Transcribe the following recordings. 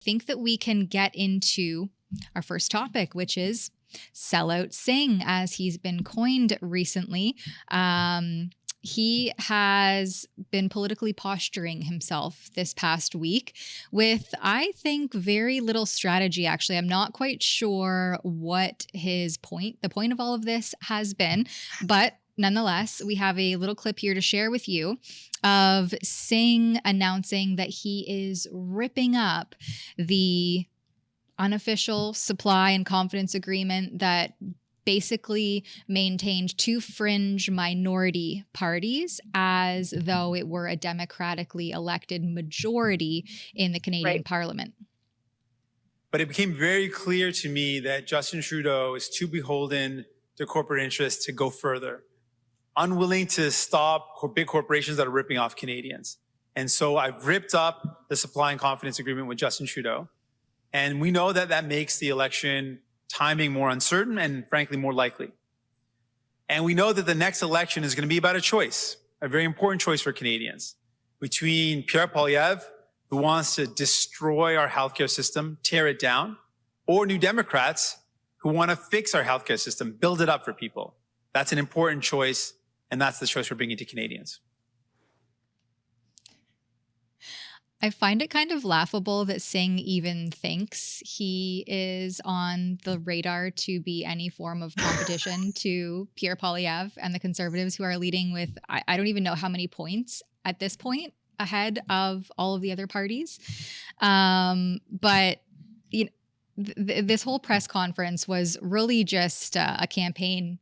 think that we can get into our first topic, which is Sellout Singh, as he's been coined recently. He has been politically posturing himself this past week with, I think, very little strategy, actually. I'm not quite sure what the point of all of this has been, but nonetheless, we have a little clip here to share with you of Singh announcing that he is ripping up the unofficial supply and confidence agreement that basically maintained two fringe minority parties as though it were a democratically elected majority in the Canadian Parliament. But it became very clear to me that Justin Trudeau is too beholden to corporate interests to go further, unwilling to stop big corporations that are ripping off Canadians. And so I've ripped up the supply and confidence agreement with Justin Trudeau. And we know that that makes the election timing more uncertain and frankly more likely. And we know that the next election is going to be about a choice, a very important choice for Canadians, between Pierre Poilievre, who wants to destroy our healthcare system, tear it down, or New Democrats who want to fix our healthcare system, build it up for people. That's an important choice, and that's the choice we're bringing to Canadians. I find it kind of laughable that Singh even thinks he is on the radar to be any form of competition to Pierre Poilievre and the Conservatives, who are leading with, I don't even know how many points at this point ahead of all of the other parties. But you know, this whole press conference was really just a campaign,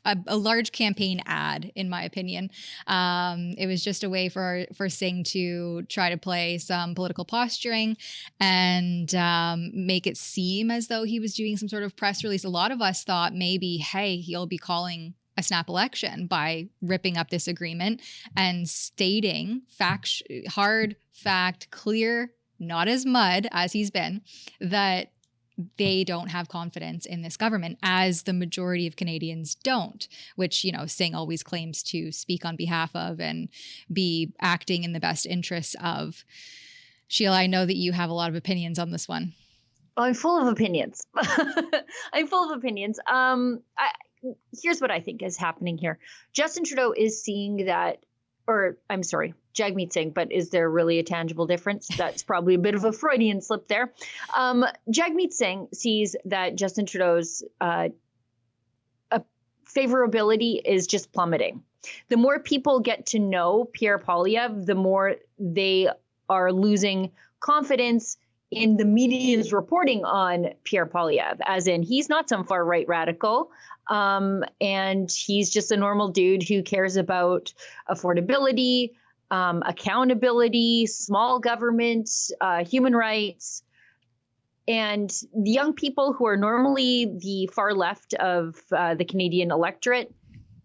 a large campaign ad, in my opinion. It was just a way for Singh to try to play some political posturing and make it seem as though he was doing some sort of press release. A lot of us thought maybe, hey, he'll be calling a snap election by ripping up this agreement and stating hard fact, clear, not as mud as he's been, that they don't have confidence in this government, as the majority of Canadians don't, which, you know, Singh always claims to speak on behalf of and be acting in the best interests of. Sheila, I know that you have a lot of opinions on this one. I'm full of opinions. I'm full of opinions. Here's what I think is happening here. Justin Trudeau is seeing that, or I'm sorry, Jagmeet Singh, but is there really a tangible difference? That's probably a bit of a Freudian slip there. Jagmeet Singh sees that Justin Trudeau's favorability is just plummeting. The more people get to know Pierre Poilievre, the more they are losing confidence in the media's reporting on Pierre Poilievre, as in he's not some far right radical. And he's just a normal dude who cares about affordability, accountability, small government, human rights. And the young people who are normally the far left of the Canadian electorate,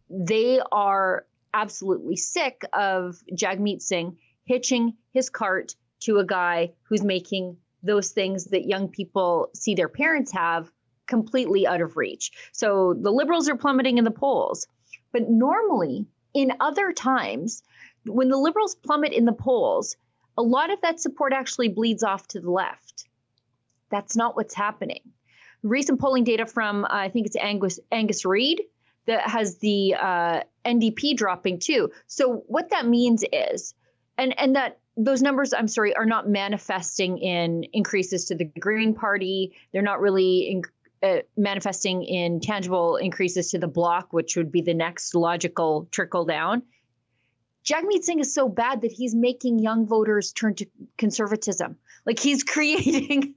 they are absolutely sick of Jagmeet Singh hitching his cart to a guy who's making those things that young people see their parents have completely out of reach. So the Liberals are plummeting in the polls. But normally, in other times, when the Liberals plummet in the polls, a lot of that support actually bleeds off to the left. That's not what's happening. Recent polling data from, I think it's Angus Reid, that has the NDP dropping too. So what that means is, and that those numbers, I'm sorry, are not manifesting in increases to the Green Party. They're not really manifesting in tangible increases to the Bloc, which would be the next logical trickle down. Jagmeet Singh is so bad that he's making young voters turn to conservatism. Like, he's creating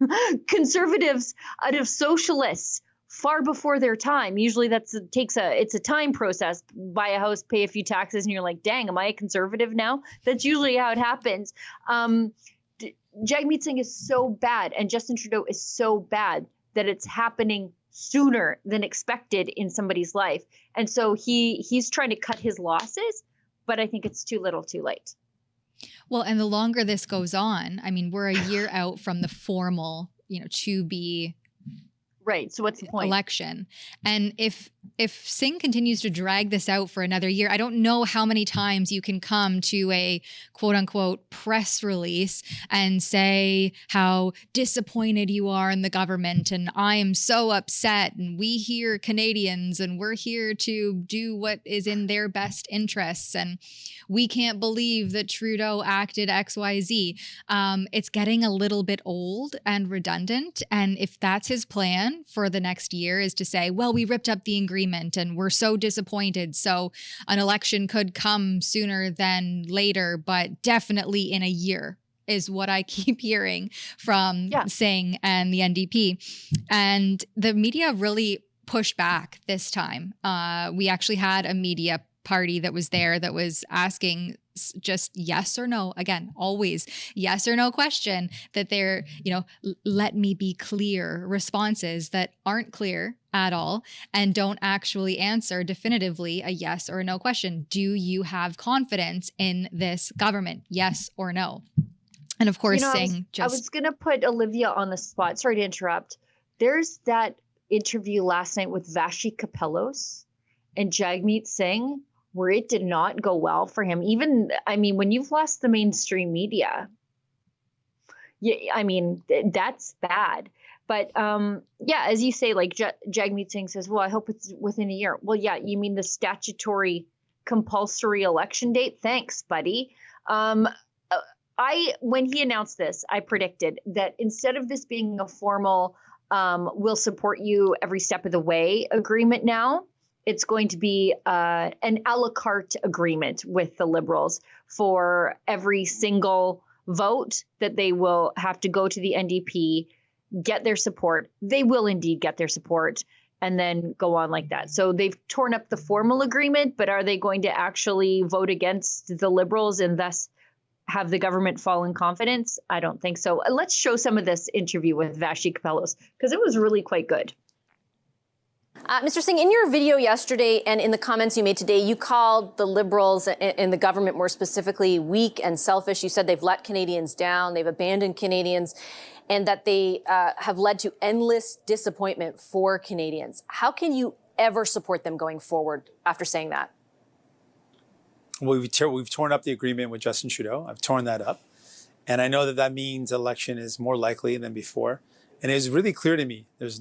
conservatives out of socialists far before their time. Usually it's a time process. Buy a house, pay a few taxes, and you're like, dang, am I a conservative now? That's usually how it happens. Jagmeet Singh is so bad, and Justin Trudeau is so bad that it's happening sooner than expected in somebody's life. And so he's trying to cut his losses, but I think it's too little too late. Well, and the longer this goes on, I mean, we're a year out from the formal, to be Right. So what's the point? election. And if Singh continues to drag this out for another year, I don't know how many times you can come to a quote unquote press release and say how disappointed you are in the government and I am so upset and we here Canadians and we're here to do what is in their best interests and we can't believe that Trudeau acted XYZ. It's getting a little bit old and redundant. And if that's his plan for the next year is to say, well, we ripped up the agreement and we're so disappointed. So an election could come sooner than later, but definitely in a year is what I keep hearing from Singh and the NDP. And the media really pushed back this time. We actually had a media party that was there that was asking just yes or no, again, always yes or no question, that they're, let me be clear responses that aren't clear at all and don't actually answer definitively a yes or a no question. Do you have confidence in this government? Yes or no? And of course, Singh I was going to put Olivia on the spot. Sorry to interrupt. There's that interview last night with Vashi Kapelos and Jagmeet Singh, where it did not go well for him. Even, when you've lost the mainstream media, that's bad. But as you say, like Jagmeet Singh says, well, I hope it's within a year. Well, yeah, you mean the statutory compulsory election date? Thanks, buddy. When he announced this, I predicted that instead of this being a formal, we'll support you every step of the way agreement now, it's going to be an a la carte agreement with the Liberals for every single vote that they will have to go to the NDP, get their support. They will indeed get their support and then go on like that. So they've torn up the formal agreement, but are they going to actually vote against the Liberals and thus have the government fall in confidence? I don't think so. Let's show some of this interview with Vashi Kapelos because it was really quite good. Mr. Singh, in your video yesterday and in the comments you made today, you called the Liberals and the government more specifically weak and selfish. You said they've let Canadians down, they've abandoned Canadians, and that they have led to endless disappointment for Canadians. How can you ever support them going forward after saying that? Well, we've torn up the agreement with Justin Trudeau. I've torn that up. And I know that means election is more likely than before. And it was really clear to me, there's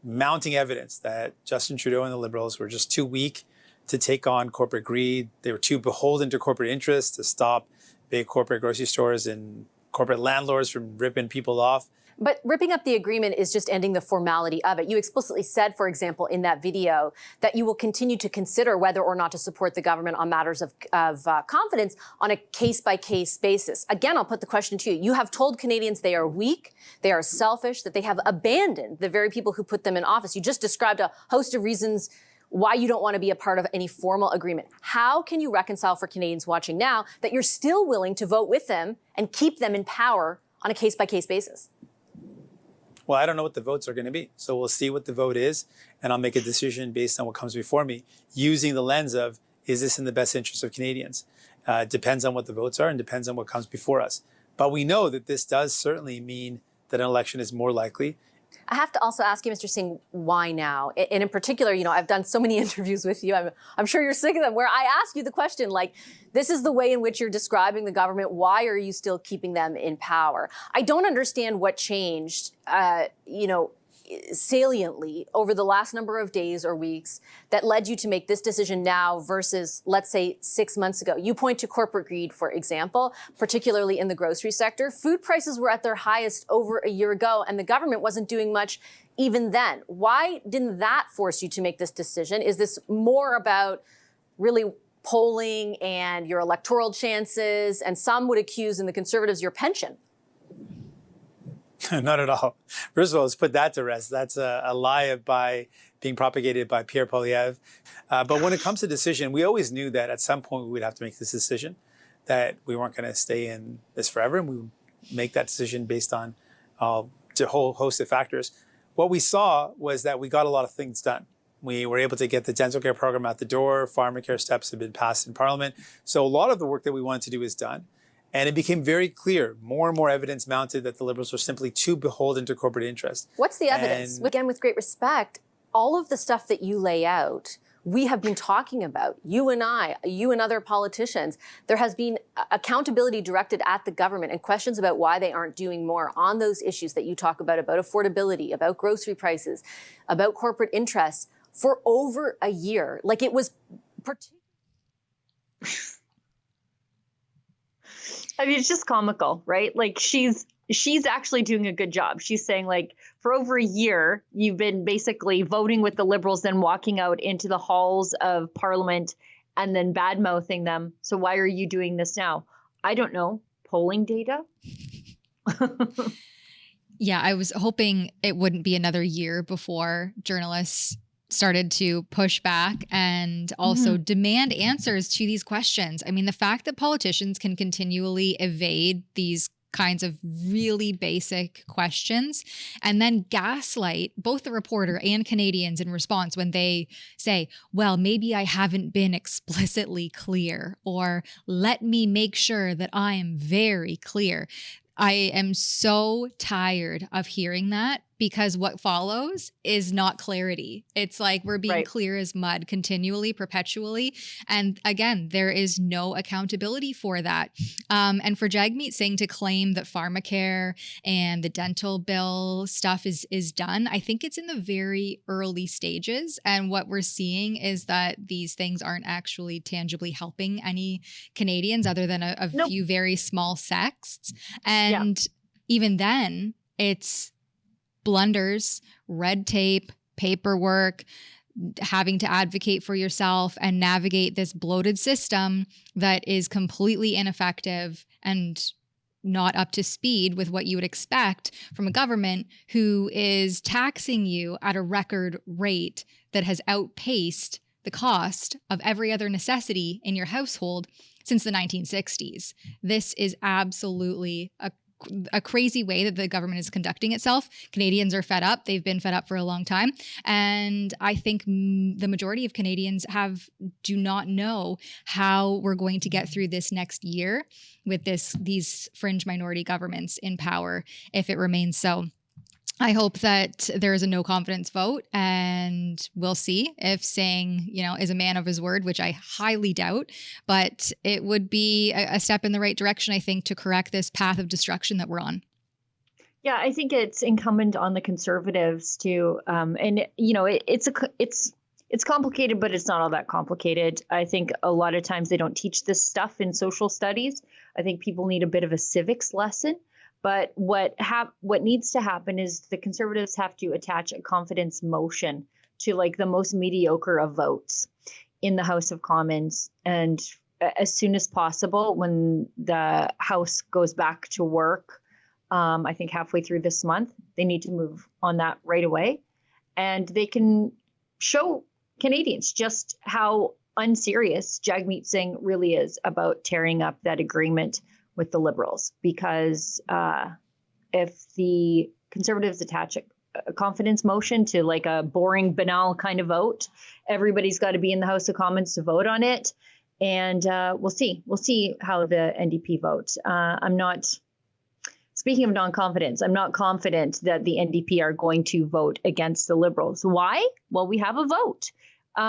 mounting evidence that Justin Trudeau and the Liberals were just too weak to take on corporate greed. They were too beholden to corporate interests to stop big corporate grocery stores and corporate landlords from ripping people off. But ripping up the agreement is just ending the formality of it. You explicitly said, for example, in that video, that you will continue to consider whether or not to support the government on matters of confidence on a case-by-case basis. Again, I'll put the question to you. You have told Canadians they are weak, they are selfish, that they have abandoned the very people who put them in office. You just described a host of reasons why you don't want to be a part of any formal agreement. How can you reconcile for Canadians watching now that you're still willing to vote with them and keep them in power on a case-by-case basis? Well, I don't know what the votes are going to be. So we'll see what the vote is, and I'll make a decision based on what comes before me, using the lens of, is this in the best interest of Canadians? Depends on what the votes are and depends on what comes before us. But we know that this does certainly mean that an election is more likely. I have to also ask you, Mr. Singh, why now? And in particular, I've done so many interviews with you. I'm sure you're sick of them, where I ask you the question, like, this is the way in which you're describing the government. Why are you still keeping them in power? I don't understand what changed, saliently over the last number of days or weeks that led you to make this decision now versus, let's say, 6 months ago. You point to corporate greed, for example, particularly in the grocery sector. Food prices were at their highest over a year ago, and the government wasn't doing much even then. Why didn't that force you to make this decision? Is this more about really polling and your electoral chances? And some would accuse in the Conservatives your pension. Not at all. First of all, let's put that to rest. That's a lie by being propagated by Pierre Poilievre. But when it comes to decision, we always knew that at some point we would have to make this decision, that we weren't going to stay in this forever, and we would make that decision based on a whole host of factors. What we saw was that we got a lot of things done. We were able to get the dental care program out the door. Pharmacare steps have been passed in Parliament. So a lot of the work that we wanted to do is done. And it became very clear, more and more evidence mounted that the Liberals were simply too beholden to corporate interest. What's the evidence? And again, with great respect, all of the stuff that you lay out, we have been talking about, you and I, you and other politicians. There has been accountability directed at the government and questions about why they aren't doing more on those issues that you talk about affordability, about grocery prices, about corporate interests for over a year. Like, it was I mean, it's just comical, right? Like, she's actually doing a good job. She's saying, like, for over a year, you've been basically voting with the Liberals, then walking out into the halls of Parliament and then bad-mouthing them. So why are you doing this now? I don't know. Polling data? Yeah, I was hoping it wouldn't be another year before journalists started to push back and also demand answers to these questions. I mean, the fact that politicians can continually evade these kinds of really basic questions and then gaslight both the reporter and Canadians in response when they say, well, maybe I haven't been explicitly clear, or let me make sure that I am very clear. I am so tired of hearing that, because what follows is not clarity. It's like we're being clear as mud continually, perpetually. And again, there is no accountability for that. And for Jagmeet Singh to claim that pharmacare and the dental bill stuff is done, I think it's in the very early stages. And what we're seeing is that these things aren't actually tangibly helping any Canadians other than a few very small sects. And even then, it's blunders, red tape, paperwork, having to advocate for yourself and navigate this bloated system that is completely ineffective and not up to speed with what you would expect from a government who is taxing you at a record rate that has outpaced the cost of every other necessity in your household since the 1960s. This is absolutely a crazy way that the government is conducting itself. Canadians are fed up. They've been fed up for a long time. And I think the majority of Canadians do not know how we're going to get through this next year with these fringe minority governments in power if it remains so. I hope that there is a no confidence vote, and we'll see if Singh, is a man of his word, which I highly doubt, but it would be a step in the right direction, I think, to correct this path of destruction that we're on. Yeah, I think it's incumbent on the Conservatives to, it's complicated, but it's not all that complicated. I think a lot of times they don't teach this stuff in social studies. I think people need a bit of a civics lesson. But what needs to happen is the Conservatives have to attach a confidence motion to, like, the most mediocre of votes in the House of Commons. And as soon as possible, when the House goes back to work, I think halfway through this month, they need to move on that right away. And they can show Canadians just how unserious Jagmeet Singh really is about tearing up that agreement with the Liberals, because if the Conservatives attach a confidence motion to, like, a boring, banal kind of vote, everybody's got to be in the House of Commons to vote on it. And we'll see how the NDP votes. Speaking of non-confidence, I'm not confident that the NDP are going to vote against the Liberals. Why? Well, we have a vote. We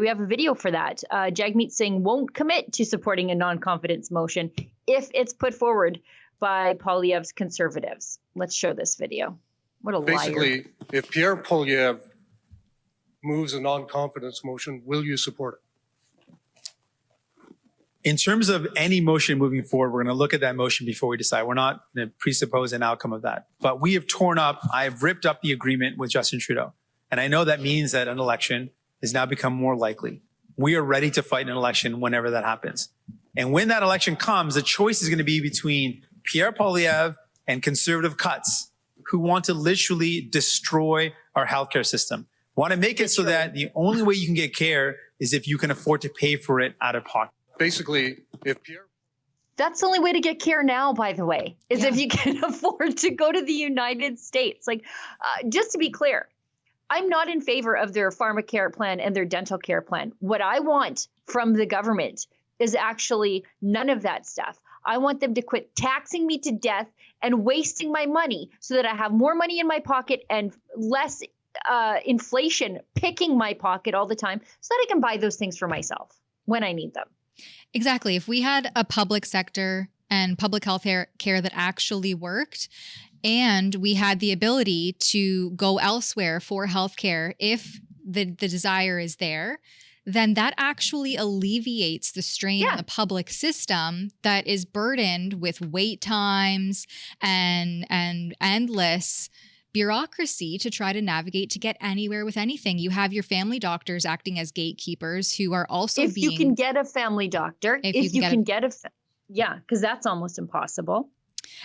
have a video for that. Jagmeet Singh won't commit to supporting a non-confidence motion if it's put forward by Poilievre's Conservatives. Let's show this video. What a liar. Basically, if Pierre Poilievre moves a non-confidence motion, will you support it? In terms of any motion moving forward, we're going to look at that motion before we decide. We're not going to presuppose an outcome of that. But I've ripped up the agreement with Justin Trudeau. And I know that means that an election has now become more likely. We are ready to fight an election whenever that happens. And when that election comes, the choice is going to be between Pierre Poilievre and Conservative cuts who want to literally destroy our healthcare system. Want to make it so that the only way you can get care is if you can afford to pay for it out of pocket. Basically, if Pierre... That's the only way to get care now, by the way, is if you can afford to go to the United States. Like, just to be clear, I'm not in favor of their pharmacare plan and their dental care plan. What I want from the government is actually none of that stuff. I want them to quit taxing me to death and wasting my money so that I have more money in my pocket and less inflation picking my pocket all the time so that I can buy those things for myself when I need them. Exactly. If we had a public sector and public health care that actually worked, and we had the ability to go elsewhere for healthcare if the desire is there, then that actually alleviates the strain on the public system that is burdened with wait times and endless bureaucracy to try to navigate to get anywhere with anything. You have your family doctors acting as gatekeepers who are also if you can get a family doctor, because that's almost impossible.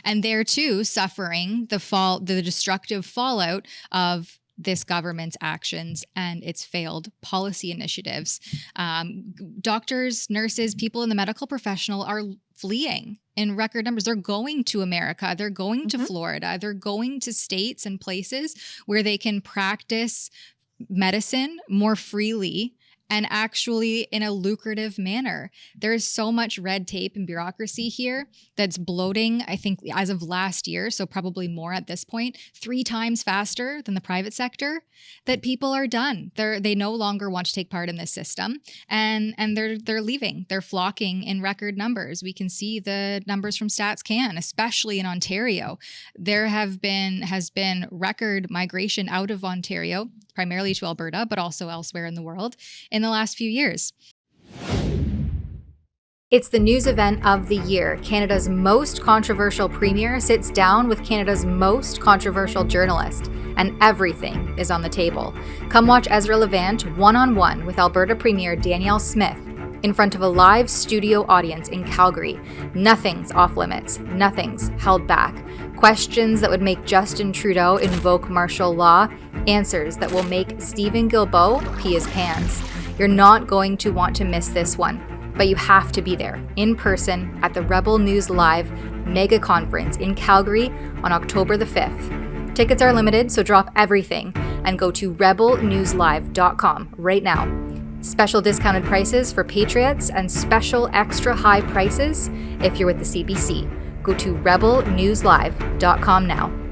And they're too suffering the destructive fallout of this government's actions and its failed policy initiatives. Doctors, nurses, people in the medical professional are fleeing in record numbers. They're going to America. They're going to Florida. They're going to states and places where they can practice medicine more freely and actually in a lucrative manner. There is so much red tape and bureaucracy here that's bloating, I think, as of last year, so probably more at this point, 3 times faster than the private sector, that people are done. They no longer want to take part in this system, and they're leaving. They're flocking in record numbers. We can see the numbers from StatsCan, especially in Ontario. There has been record migration out of Ontario, primarily to Alberta, but also elsewhere in the world in the last few years. It's the news event of the year. Canada's most controversial premier sits down with Canada's most controversial journalist, and everything is on the table. Come watch Ezra Levant one-on-one with Alberta Premier Danielle Smith in front of a live studio audience in Calgary. Nothing's off limits. Nothing's held back. Questions that would make Justin Trudeau invoke martial law. Answers that will make Stephen Guilbeault pee his pants. You're not going to want to miss this one, but you have to be there in person at the Rebel News Live mega conference in Calgary on October the 5th. Tickets are limited, so drop everything and go to rebelnewslive.com right now. Special discounted prices for Patriots and special extra high prices if you're with the CBC. Go to rebelnewslive.com now.